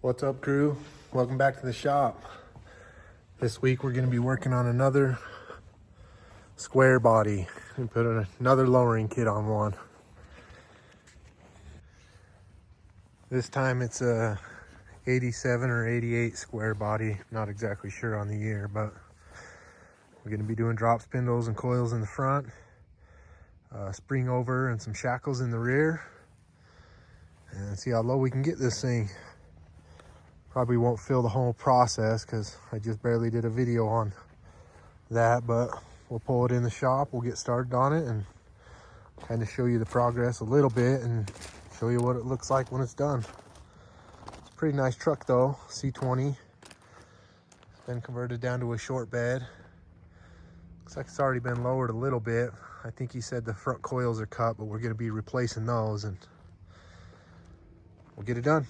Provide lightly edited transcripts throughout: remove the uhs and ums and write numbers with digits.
What's up, crew? Welcome back to the shop. This week we're going to be working on another square body and put another lowering kit on one. This time it's a 87 or 88 square body. Not exactly sure on the year, but we're going to be doing drop spindles and coils in the front, spring over and some shackles in the rear, and see how low we can get this thing. Probably won't film the whole process because I just barely did a video on that, but we'll pull it in the shop, we'll get started on it and kind of show you the progress a little bit and show you what it looks like when it's done. It's a pretty nice truck though, C20. It's been converted down to a short bed. Looks like it's already been lowered a little bit. I think he said the front coils are cut, but we're going to be replacing those and we'll get it done.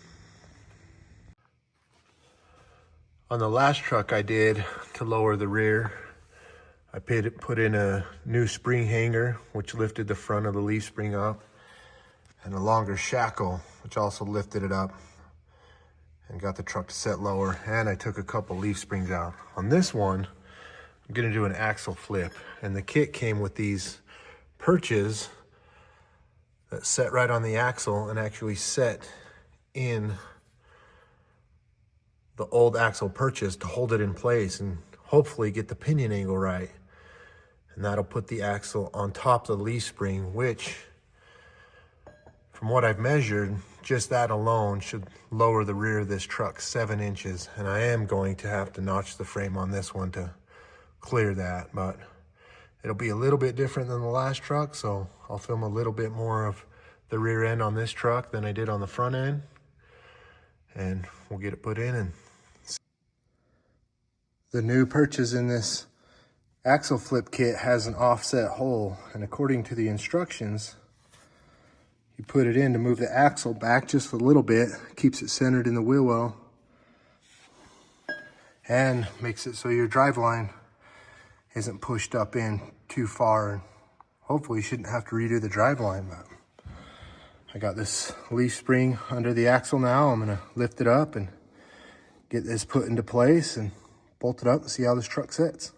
On the last truck I did to lower the rear, I put in a new spring hanger, which lifted the front of the leaf spring up, and a longer shackle, which also lifted it up and got the truck to set lower. And I took a couple leaf springs out. On this one, I'm gonna do an axle flip, and the kit came with these perches that set right on the axle and actually set in the old axle perches to hold it in place and hopefully get the pinion angle right. And that'll put the axle on top of the leaf spring, which from what I've measured, just that alone should lower the rear of this truck 7 inches. And I am going to have to notch the frame on this one to clear that, but it'll be a little bit different than the last truck. So I'll film a little bit more of the rear end on this truck than I did on the front end. And we'll get it put in. And the new purchase in this axle flip kit has an offset hole, and according to the instructions, you put it in to move the axle back just a little bit, keeps it centered in the wheel well, and makes it so your drive line isn't pushed up in too far. Hopefully you shouldn't have to redo the drive line, but I got this leaf spring under the axle now. I'm gonna lift it up and get this put into place and bolt it up and see how this truck sits.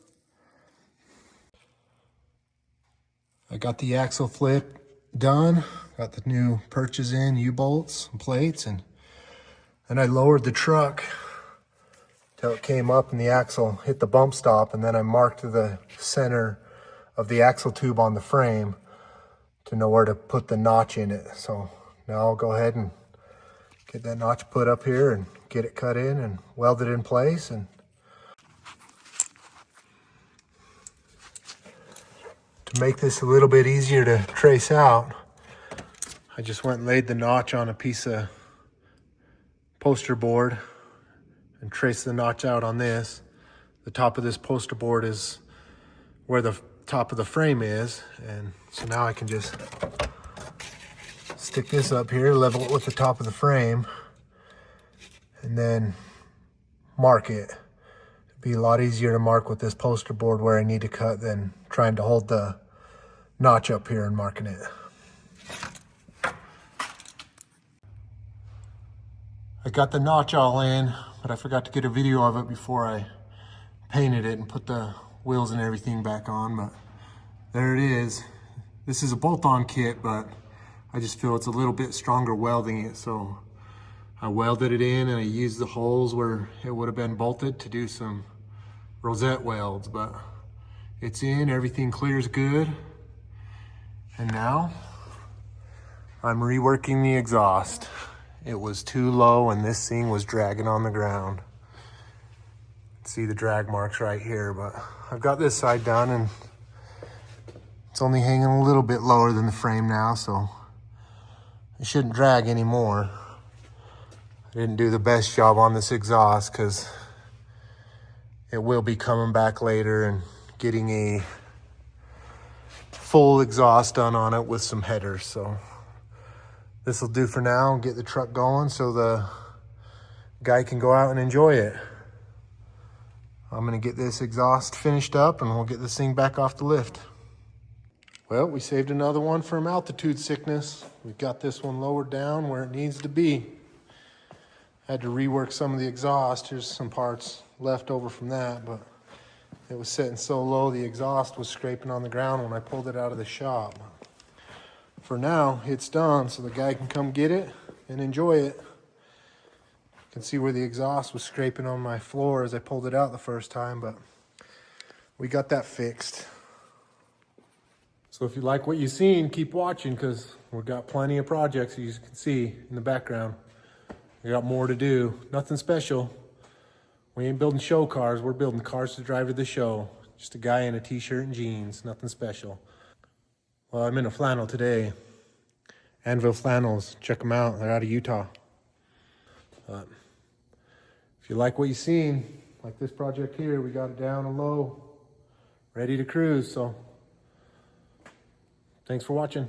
I got the axle flip done, got the new perches in, U-bolts and plates, and then I lowered the truck till it came up and the axle hit the bump stop, and then I marked the center of the axle tube on the frame to know where to put the notch in it. So now I'll go ahead and get that notch put up here and get it cut in and welded in place. And to make this a little bit easier to trace out, I just went and laid the notch on a piece of poster board and traced the notch out on this. The top of this poster board is where the top of the frame is, and so now I can just stick this up here, level it with the top of the frame, and then mark it. It'd be a lot easier to mark with this poster board where I need to cut than trying to hold the notch up here and marking it. I got the notch all in, but I forgot to get a video of it before I painted it and put the wheels and everything back on, but there it is. This is a bolt-on kit, but I just feel it's a little bit stronger welding it, so I welded it in and I used the holes where it would have been bolted to do some rosette welds, but it's in, everything clears good. And now I'm reworking the exhaust. It was too low and this thing was dragging on the ground. See the drag marks right here, but I've got this side done and it's only hanging a little bit lower than the frame now, so it shouldn't drag anymore. I didn't do the best job on this exhaust because it will be coming back later and getting a full exhaust done on it with some headers. So this will do for now and get the truck going so the guy can go out and enjoy it. I'm gonna get this exhaust finished up and we'll get this thing back off the lift. Well, we saved another one from altitude sickness. We've got this one lowered down where it needs to be. Had to rework some of the exhaust. Here's some parts left over from that, but it was sitting so low the exhaust was scraping on the ground when I pulled it out of the shop. For now, it's done, so the guy can come get it and enjoy it. You can see where the exhaust was scraping on my floor as I pulled it out the first time, but we got that fixed. So if you like what you've seen, keep watching, because we've got plenty of projects, as you can see in the background. We got more to do. Nothing special. We ain't building show cars. We're building cars to drive to the show. Just a guy in a t-shirt and jeans. Nothing special. Well, I'm in a flannel today. Anvil Flannels. Check them out. They're out of Utah. If you like what you've seen, like this project here, we got it down and low, ready to cruise. So thanks for watching.